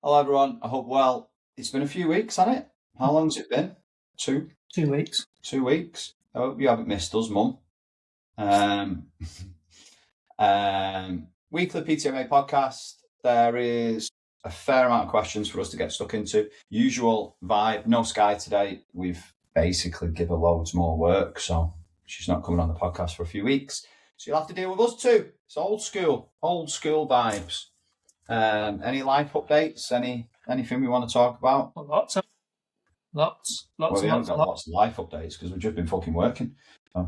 Hello, everyone. I hope well. It's been a few weeks, hasn't it? How long's it been? 2 weeks. 2 weeks. I hope you haven't missed us, Mum. Weekly PTMA podcast. There is a fair amount of questions for us to get stuck into. Usual vibe. No Skye today. We've basically given loads more work, so she's not coming on the podcast for a few weeks. So you'll have to deal with us too. It's old school vibes. Any life updates? Anything we want to talk about? Lots. Well, we haven't got lots of life updates because we've just been fucking working. So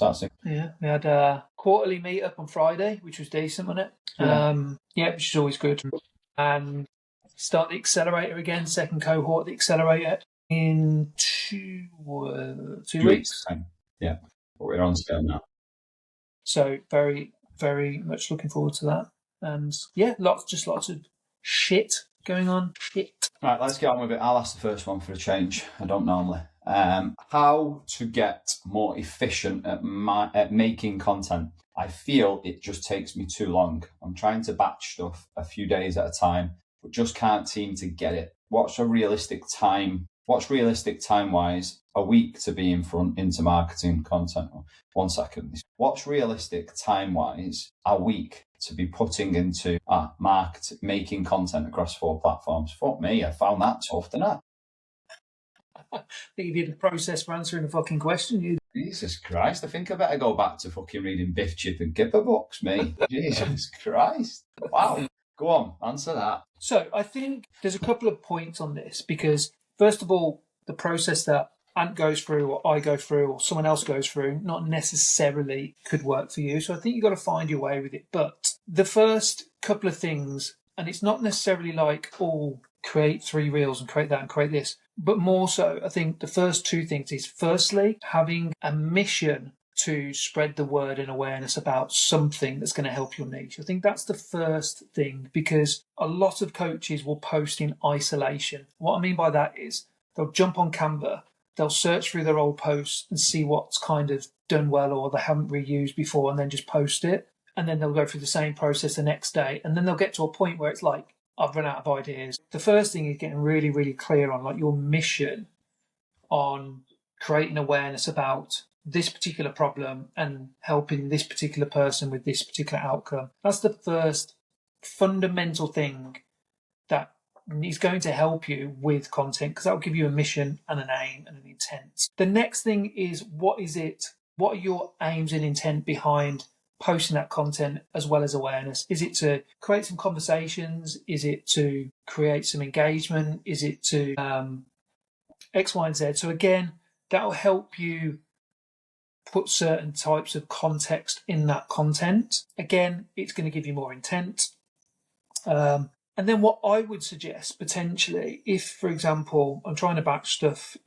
that's it. Yeah, we had a quarterly meet up on Friday, which was decent, wasn't it? Yeah, which is always good. And start the accelerator again, second cohort of the accelerator in two weeks. Time. Yeah, but we're on scale now. So very, very much looking forward to that. And yeah, lots of shit going on. Right, let's get on with it. I'll ask the first one for a change. I don't normally. How to get more efficient at making content. I feel it just takes me too long. I'm trying to batch stuff a few days at a time, but just can't seem to get it. What's realistic time-wise a week to be into marketing content? 1 second. What's realistic time-wise a week to be putting into making content across 4 platforms? Fuck me, I found that tough, didn't I? I think you did a process for answering a fucking question. Jesus Christ, I think I better go back to fucking reading Biff, Chip and Kipper books, me. Jesus Christ. Wow. Go on, answer that. So I think there's a couple of points on this because, first of all, the process that Ant goes through or I go through or someone else goes through not necessarily could work for you. So I think you've got to find your way with it. But the first couple of things, and it's not necessarily like, create 3 reels and create that and create this, but more so, I think the first 2 things is firstly, having a mission to spread the word and awareness about something that's going to help your niche. I think that's the first thing because a lot of coaches will post in isolation. What I mean by that is they'll jump on Canva, they'll search through their old posts and see what's kind of done well or they haven't reused before and then just post it. And then they'll go through the same process the next day. And then they'll get to a point where it's like, I've run out of ideas. The first thing is getting really, really clear on like your mission on creating awareness about this particular problem and helping this particular person with this particular outcome. That's the first fundamental thing that is going to help you with content because that will give you a mission and an aim and an intent. The next thing is what are your aims and intent behind posting that content as well as awareness? Is it to create some conversations? Is it to create some engagement? Is it to X, Y, and Z? So again, that will help you put certain types of context in that content. Again, it's going to give you more intent. And then what I would suggest potentially, if, for example, I'm trying to batch stuff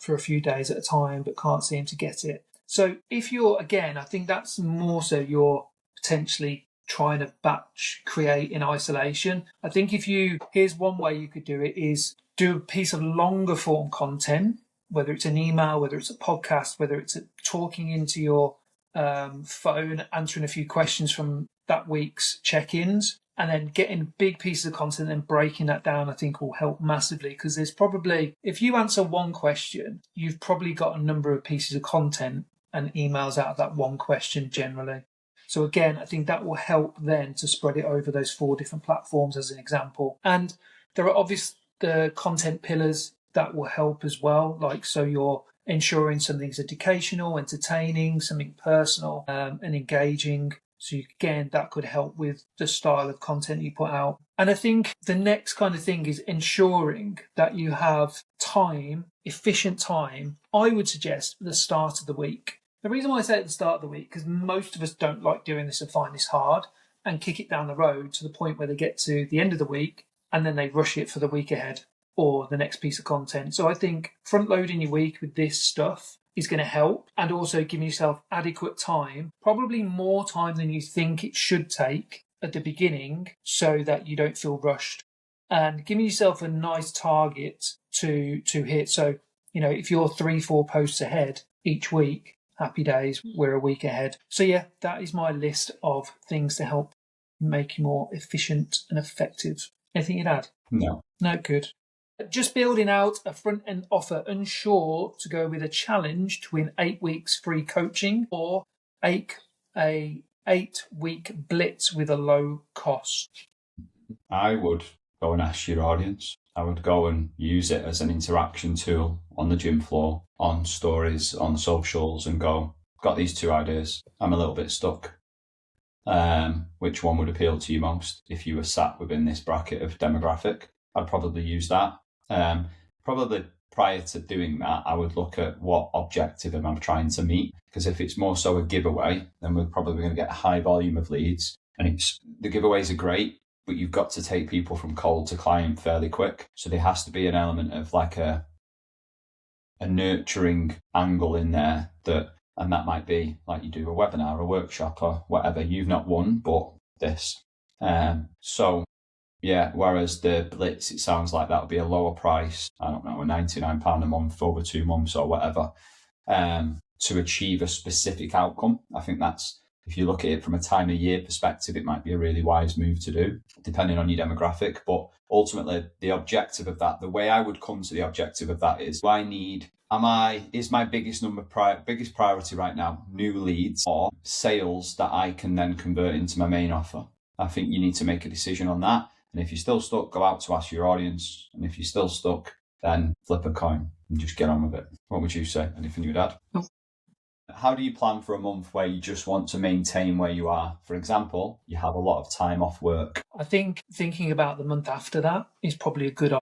for a few days at a time but can't seem to get it. So if you're, again, I think that's more so you're potentially trying to batch create in isolation. I think here's one way you could do it is do a piece of longer form content, whether it's an email, whether it's a podcast, whether it's talking into your phone, answering a few questions from that week's check-ins, and then getting big pieces of content and breaking that down, I think will help massively because there's probably, if you answer one question, you've probably got a number of pieces of content and emails out of that one question generally. So again, I think that will help then to spread it over those 4 different platforms as an example. And there are obviously the content pillars that will help as well. Like, so you're ensuring something's educational, entertaining, something personal, and engaging. So again, that could help with the style of content you put out. And I think the next kind of thing is ensuring that you have time, efficient time, I would suggest at the start of the week. The reason why I say at the start of the week, because most of us don't like doing this and find this hard and kick it down the road to the point where they get to the end of the week and then they rush it for the week ahead or the next piece of content. So I think front loading your week with this stuff is going to help, and also giving yourself adequate time, probably more time than you think it should take at the beginning so that you don't feel rushed, and giving yourself a nice target to hit. So, if you're 3-4 posts ahead each week, happy days, we're a week ahead. So yeah, that is my list of things to help make you more efficient and effective Anything you'd add? No. No, good. Just building out a front-end offer, unsure to go with a challenge to win 8 weeks free coaching or a 8-week blitz with a low cost. I would go and ask your audience. I would go and use it as an interaction tool on the gym floor, on stories, on socials, and go, got these 2 ideas. I'm a little bit stuck. Which one would appeal to you most if you were sat within this bracket of demographic? I'd probably use that. Probably prior to doing that, I would look at what objective am I trying to meet, because if it's more so a giveaway, then we're probably going to get a high volume of leads, and the giveaways are great, but you've got to take people from cold to client fairly quick. So there has to be an element of like a nurturing angle in there, and that might be like you do a webinar, a workshop, or whatever. You've not won, but this. So yeah, whereas the blitz, it sounds like that would be a lower price, I don't know, a £99 a month over 2 months or whatever, to achieve a specific outcome. I think that's, if you look at it from a time of year perspective, it might be a really wise move to do, depending on your demographic. But ultimately, the objective of that, the way I would come to the objective of that is, is my biggest priority right now new leads or sales that I can then convert into my main offer? I think you need to make a decision on that. And if you're still stuck, go out to ask your audience. And if you're still stuck, then flip a coin and just get on with it. What would you say? Anything you'd add? No. How do you plan for a month where you just want to maintain where you are? For example, you have a lot of time off work. I think thinking about the month after that is probably a good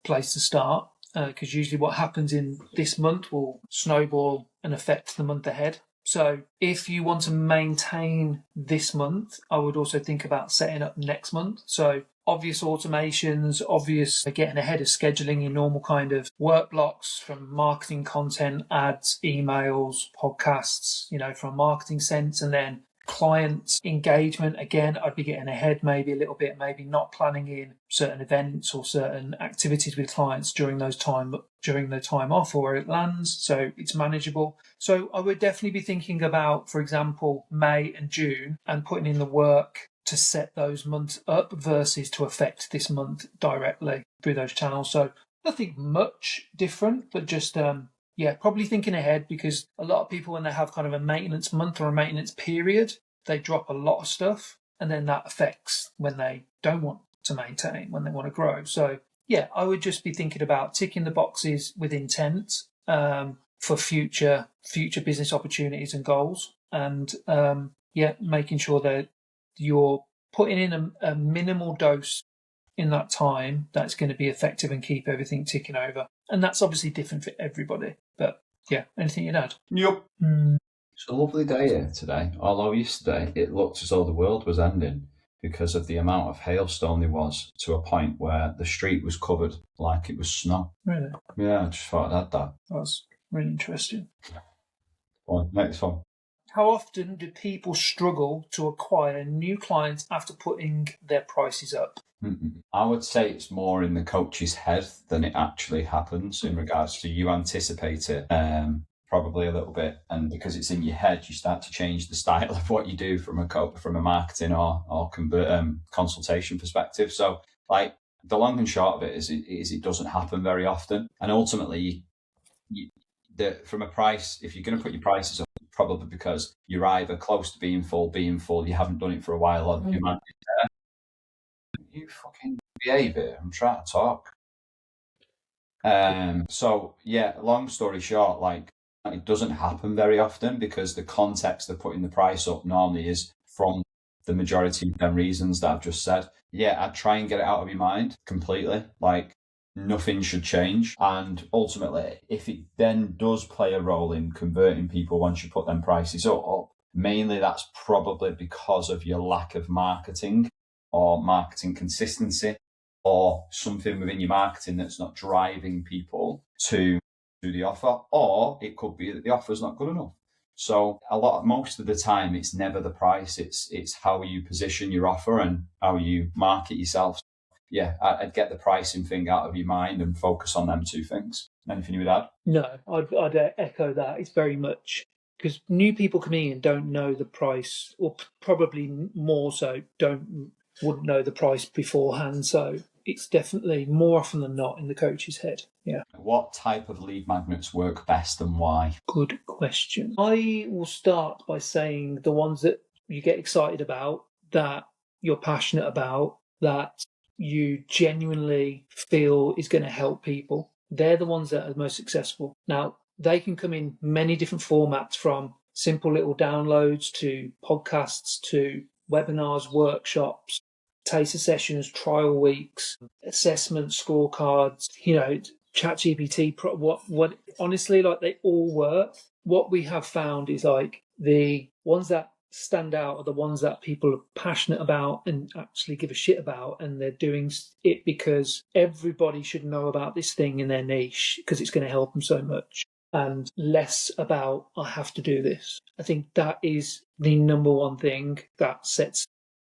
place to start, because usually what happens in this month will snowball and affect the month ahead. So if you want to maintain this month, I would also think about setting up next month. So obvious automations, obvious getting ahead of scheduling your normal kind of work blocks from marketing content, ads, emails, podcasts, from a marketing sense, and then client engagement. Again, I'd be getting ahead maybe a little bit, maybe not planning in certain events or certain activities with clients during the time off or where it lands, so it's manageable. So I would definitely be thinking about, for example, May and June, and putting in the work to set those months up versus to affect this month directly through those channels. So nothing much different, but just probably thinking ahead, because a lot of people, when they have kind of a maintenance month or a maintenance period, they drop a lot of stuff, and then that affects when they don't want to maintain, when they want to grow. So yeah, I would just be thinking about ticking the boxes with intent for future business opportunities and goals, and making sure that you're putting in a minimal dose in that time that's going to be effective and keep everything ticking over. And that's obviously different for everybody. But yeah, anything you'd add? Yep. It's a lovely day here today, although yesterday it looked as though the world was ending because of the amount of hailstone there was, to a point where the street was covered like it was snow. Really? Yeah, I just thought I'd add that. That's really interesting. Well, next one. How often do people struggle to acquire new clients after putting their prices up? I would say it's more in the coach's head than it actually happens, in regards to you anticipate it probably a little bit, and because it's in your head, you start to change the style of what you do from a marketing or consultation perspective. So, like, the long and short of it is it doesn't happen very often, and ultimately, from a price, if you're going to put your prices up, probably because you're either close to being full, you haven't done it for a while, or you might be there. You fucking behave here. I'm trying to talk. So yeah, long story short, like, it doesn't happen very often because the context of putting the price up normally is from the majority of them reasons that I've just said. Yeah, I'd try and get it out of your mind completely. Like, nothing should change. And ultimately, if it then does play a role in converting people once you put them prices up, mainly that's probably because of your lack of marketing or marketing consistency, or something within your marketing that's not driving people to do the offer, or it could be that the offer is not good enough. So most of the time, it's never the price, it's how you position your offer and how you market yourself. Yeah, I'd get the pricing thing out of your mind and focus on them 2 things. Anything you would add? No, I'd echo that. It's very much because new people coming in don't know the price, or probably more so wouldn't know the price beforehand. So it's definitely more often than not in the coach's head. Yeah. What type of lead magnets work best and why? Good question. I will start by saying the ones that you get excited about, that you're passionate about, that you genuinely feel is going to help people. They're the ones that are most successful. Now, they can come in many different formats, from simple little downloads to podcasts to webinars, workshops, taster sessions, trial weeks, assessment scorecards, ChatGPT, what honestly, like, they all work. What we have found is, like, the ones that stand out are the ones that people are passionate about and actually give a shit about, and they're doing it because everybody should know about this thing in their niche because it's going to help them so much, and less about, I have to do this. I think that is the number one thing that sets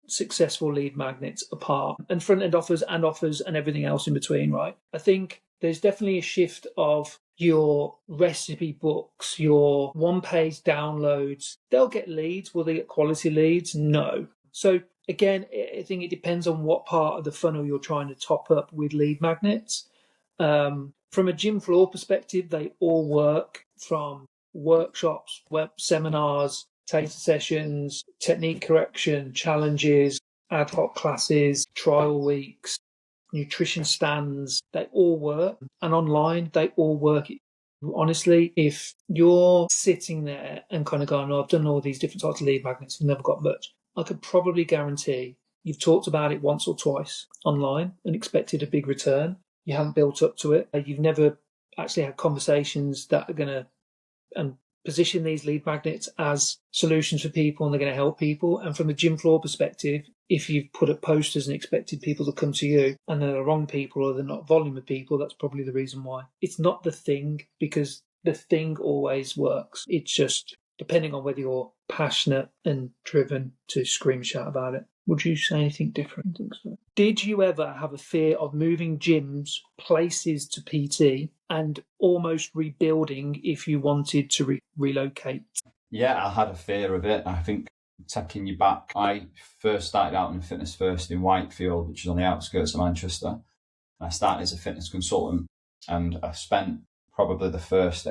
successful lead magnets apart, and front end offers and everything else in between, right? I think there's definitely a shift of your recipe books, your one-page downloads. They'll get leads. Will they get quality leads? No. So again, I think it depends on what part of the funnel you're trying to top up with lead magnets. From a gym floor perspective, they all work, from workshops, web seminars, taster sessions, technique correction, challenges, ad hoc classes, trial weeks, nutrition stands. They all work. And online, they all work. Honestly, if you're sitting there and kind of going, oh, I've done all these different types of lead magnets and never got much, I could probably guarantee you've talked about it once or twice online and expected a big return. You haven't built up to it. You've never actually had conversations that are going to position these lead magnets as solutions for people, and they're going to help people. And from a gym floor perspective, if you've put up posters and expected people to come to you and they're the wrong people, or they're not volume of people, that's probably the reason why. It's not the thing, because the thing always works. It's just depending on whether you're passionate and driven to scream and shout about it. Would you say anything different? I think so. Did you ever have a fear of moving gyms, places to PT, and almost rebuilding if you wanted to relocate? Yeah, I had a fear of it. I think, taking you back, I first started out in Fitness First in Whitefield, which is on the outskirts of Manchester. I started as a fitness consultant, and I spent probably the first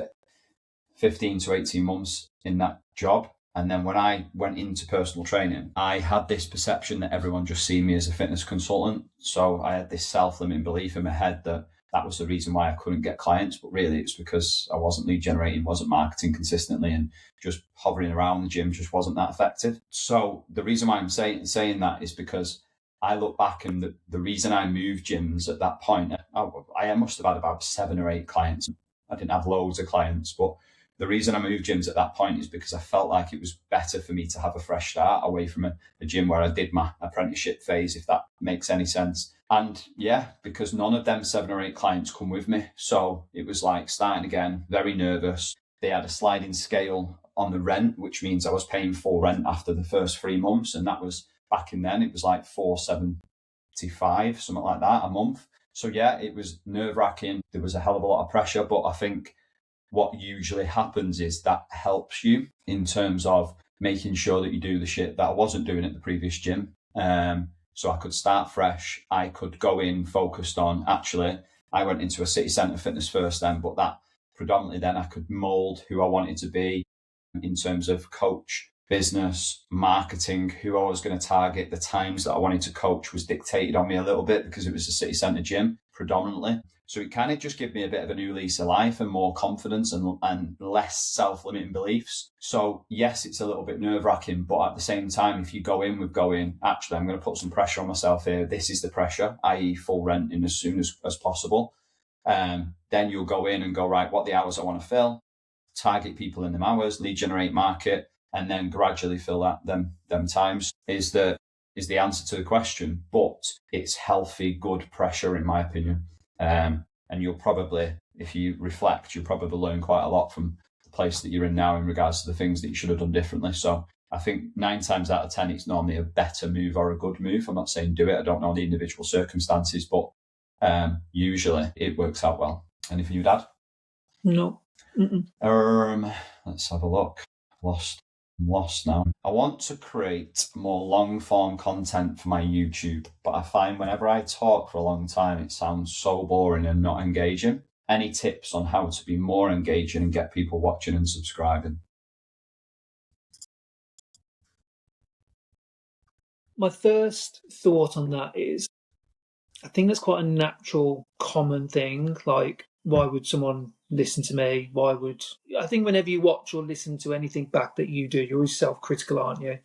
15 to 18 months in that job. And then when I went into personal training, I had this perception that everyone just seen me as a fitness consultant. So I had this self-limiting belief in my head that was the reason why I couldn't get clients. But really, it's because I wasn't lead generating, wasn't marketing consistently, and just hovering around the gym just wasn't that effective. So the reason why I'm saying that is because I look back, and the reason I moved gyms at that point, I must have had about 7 or 8 clients. I didn't have loads of clients, but the reason I moved gyms at that point is because I felt like it was better for me to have a fresh start away from a gym where I did my apprenticeship phase, if that makes any sense. And yeah, because none of them 7 or 8 clients come with me. So it was like starting again, very nervous. They had a sliding scale on the rent, which means I was paying full rent after the first 3 months. And that was back in then, it was like $475, something like that a month. So yeah, it was nerve wracking. There was a hell of a lot of pressure, but I think what usually happens is that helps you in terms of making sure that you do the shit that I wasn't doing at the previous gym. So I could start fresh. I could go in focused on, actually, I went into a city centre Fitness First then, but that predominantly then I could mould who I wanted to be in terms of coach, business, marketing, who I was going to target. The times that I wanted to coach was dictated on me a little bit because it was a city centre gym predominantly. So it kind of just gave me a bit of a new lease of life and more confidence and less self-limiting beliefs. So yes, it's a little bit nerve-wracking, but at the same time, if you go in with actually, I'm going to put some pressure on myself here. This is the pressure, i.e. full rent in as soon as possible. Then you'll go in and go, right, what are the hours I want to fill, target people in them hours, lead generate market, and then gradually fill them times is the answer to the question. But it's healthy, good pressure, in my opinion. And you'll probably, if you reflect, you'll probably learn quite a lot from the place that you're in now in regards to the things that you should have done differently. So I think 9 times out of 10, it's normally a better move or a good move. I'm not saying do it. I don't know the individual circumstances, but usually it works out well. Anything you'd add? No. Let's have a look. Lost. I'm lost now. I want to create more long form content for my YouTube, but I find whenever I talk for a long time, it sounds so boring and not engaging. Any tips on how to be more engaging and get people watching and subscribing? My first thought on that is, I think that's quite a natural, common thing. Like, why would someone listen to me? I think whenever you watch or listen to anything back that you do, you're always self-critical, aren't you?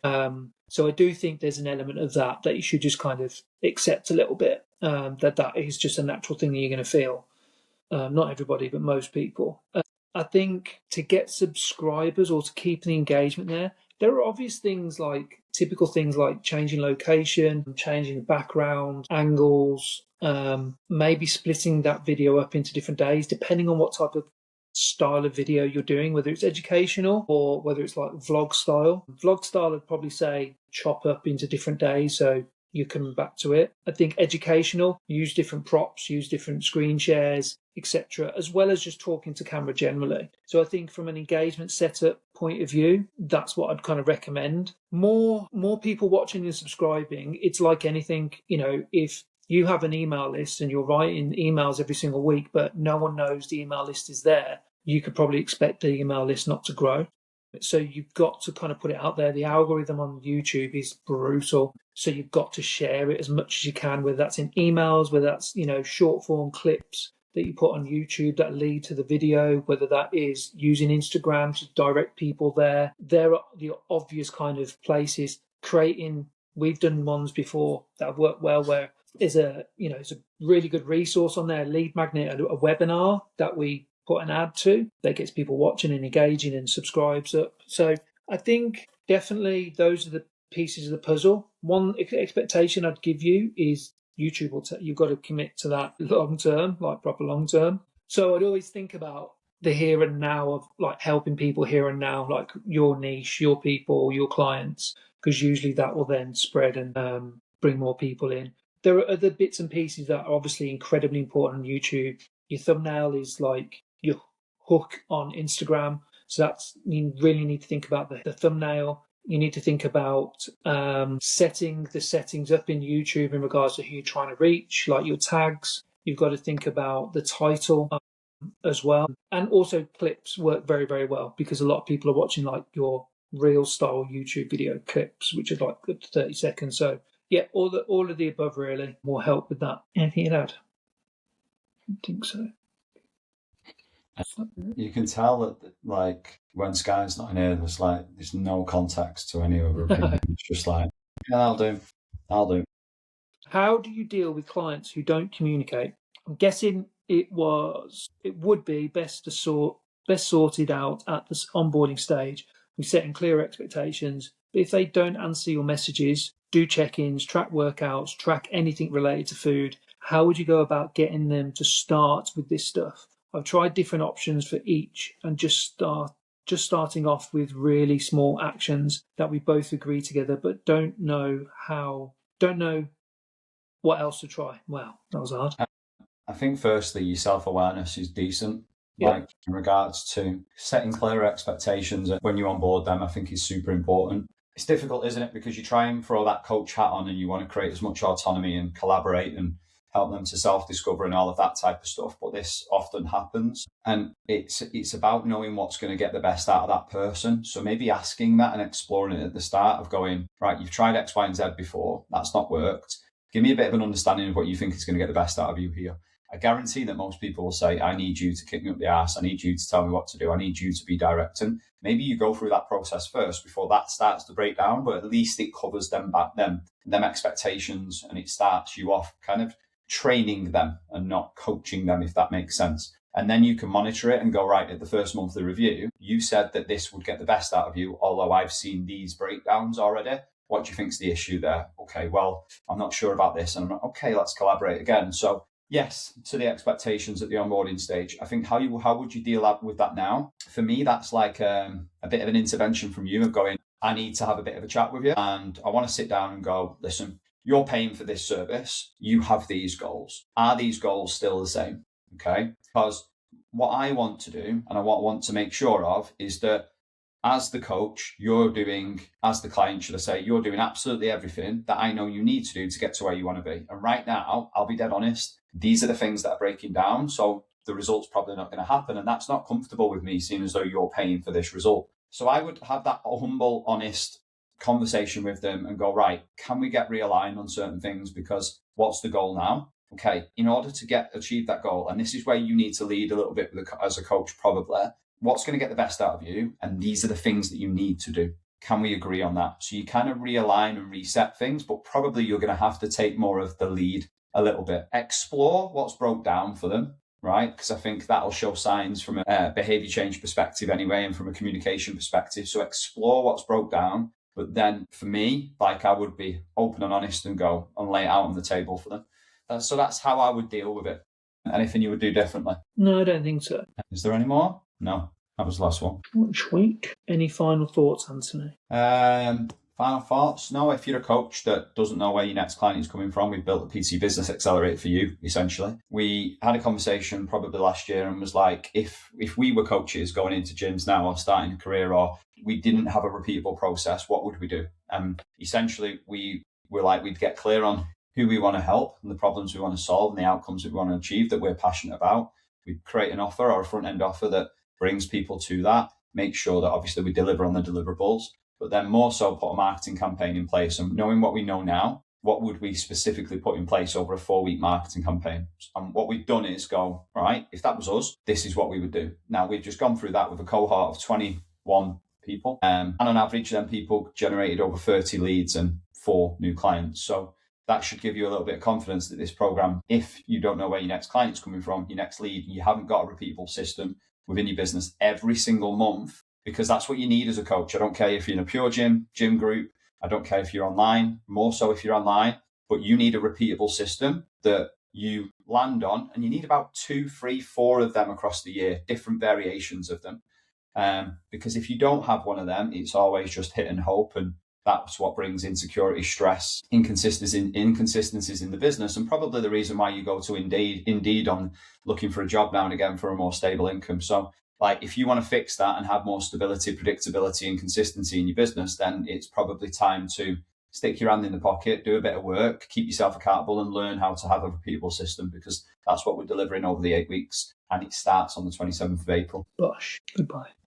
So I do think there's an element of that you should just kind of accept a little bit. That is just a natural thing that you're going to feel. Not everybody, but most people. I think to get subscribers or to keep the engagement there are obvious things like typical things like changing location, changing the background, angles, maybe splitting that video up into different days, depending on what type of style of video you're doing, whether it's educational or whether it's like vlog style. Vlog style, I'd probably say chop up into different days. So you're coming back to it. I think educational, use different props, use different screen shares, etc., as well as just talking to camera generally. So I think from an engagement setup point of view, that's what I'd kind of recommend. More people watching and subscribing. It's like anything, if you have an email list and you're writing emails every single week, but no one knows the email list is there, you could probably expect the email list not to grow. So you've got to kind of put it out there. The algorithm on YouTube is brutal. So you've got to share it as much as you can, whether that's in emails, whether that's, short form clips that you put on YouTube that lead to the video, whether that is using Instagram to direct people there. There are the obvious kind of places. We've done ones before that have worked well where it's a really good resource on there, lead magnet, a webinar that we put an ad to that gets people watching and engaging and subscribes up. So I think definitely those are the pieces of the puzzle. One expectation I'd give you is YouTube you've got to commit to that long term, like proper long term. So I'd always think about the here and now of like helping people here and now, like your niche, your people, your clients, because usually that will then spread and bring more people in. There are other bits and pieces that are obviously incredibly important on YouTube. Your thumbnail is like your hook on Instagram. So you really need to think about the thumbnail. You need to think about setting the settings up in YouTube in regards to who you're trying to reach, like your tags. You've got to think about the title as well. And also clips work very, very well because a lot of people are watching like your reel style YouTube video clips, which are like up to 30 seconds. So yeah, all of the above really will help with that. Anything you'd add? I think so. You can tell that, like, when Skye's not in here, there's no context to any other opinion. It's just like, yeah, I'll do. How do you deal with clients who don't communicate? I'm guessing it would be best sorted out at the onboarding stage. We setting clear expectations. But if they don't answer your messages, do check-ins, track workouts, track anything related to food, how would you go about getting them to start with this stuff? I've tried different options for each and just starting off with really small actions that we both agree together, but don't know what else to try. Wow, that was hard. I think firstly, your self-awareness is decent. Yeah. Like in regards to setting clear expectations when you onboard them, I think is super important. It's difficult, isn't it? Because you try and throw that coach hat on and you want to create as much autonomy and collaborate and help them to self-discover and all of that type of stuff. But this often happens. And it's about knowing what's going to get the best out of that person. So maybe asking that and exploring it at the start of going, right, you've tried X, Y, and Z before. That's not worked. Give me a bit of an understanding of what you think is going to get the best out of you here. I guarantee that most people will say, I need you to kick me up the arse. I need you to tell me what to do. I need you to be directing. Maybe you go through that process first before that starts to break down, but at least it covers them expectations, and it starts you off kind of training them and not coaching them, if that makes sense. And then you can monitor it and go, right, at the first month of the review, you said that this would get the best out of you, although I've seen these breakdowns already. What do you think's the issue there? Okay, well, I'm not sure about this. And I'm like, okay, let's collaborate again. So yes, to the expectations at the onboarding stage. I think how would you deal with that now? For me, that's like a bit of an intervention from you of going, I need to have a bit of a chat with you. And I want to sit down and go, listen, you're paying for this service. You have these goals. Are these goals still the same? Okay. Because what I want to do and I want to make sure of is that as the coach, you're doing, as the client, should I say, you're doing absolutely everything that I know you need to do to get to where you want to be. And right now, I'll be dead honest, these are the things that are breaking down. So the result's probably not going to happen. And that's not comfortable with me, seeing as though you're paying for this result. So I would have that humble, honest conversation with them and go, right, can we get realigned on certain things? Because what's the goal now? Okay, in order to achieve that goal, and this is where you need to lead a little bit as a coach, probably, what's going to get the best out of you? And these are the things that you need to do. Can we agree on that? So you kind of realign and reset things, but probably you're going to have to take more of the lead a little bit. Explore what's broke down for them, right? Because I think that'll show signs from a behavior change perspective anyway, and from a communication perspective. So explore what's broke down. But then for me, like, I would be open and honest and go and lay it out on the table for them. So that's how I would deal with it. Anything you would do differently? No, I don't think so. Is there any more? No, that was the last one. Which week? Any final thoughts, Anthony? Final thoughts? No, if you're a coach that doesn't know where your next client is coming from, we've built a PT Business Accelerator for you, essentially. We had a conversation probably last year and was like, if we were coaches going into gyms now or starting a career, or we didn't have a repeatable process, what would we do? Essentially, we were like, we'd get clear on who we want to help and the problems we want to solve and the outcomes that we want to achieve that we're passionate about. We'd create an offer or a front-end offer that brings people to that, make sure that obviously we deliver on the deliverables, but then more so put a marketing campaign in place. And knowing what we know now, what would we specifically put in place over a 4-week marketing campaign? And what we've done is go, right, if that was us, this is what we would do. Now, we've just gone through that with a cohort of 21 people. And on average, then people generated over 30 leads and 4 new clients. So that should give you a little bit of confidence that this program, if you don't know where your next client is coming from, your next lead, and you haven't got a repeatable system within your business every single month, because that's what you need as a coach. I don't care if you're in a pure gym group. I don't care if you're online, more so if you're online, but you need a repeatable system that you land on, and you need about 2, 3, 4 of them across the year, different variations of them. Because if you don't have one of them, it's always just hit and hope, and that's what brings insecurity, stress, inconsistencies in the business, and probably the reason why you go to Indeed on looking for a job now and again for a more stable income. So, like, if you want to fix that and have more stability, predictability, and consistency in your business, then it's probably time to stick your hand in the pocket, do a bit of work, keep yourself accountable, and learn how to have a repeatable system, because that's what we're delivering over the 8 weeks, and it starts on the 27th of April. Bosh. Goodbye.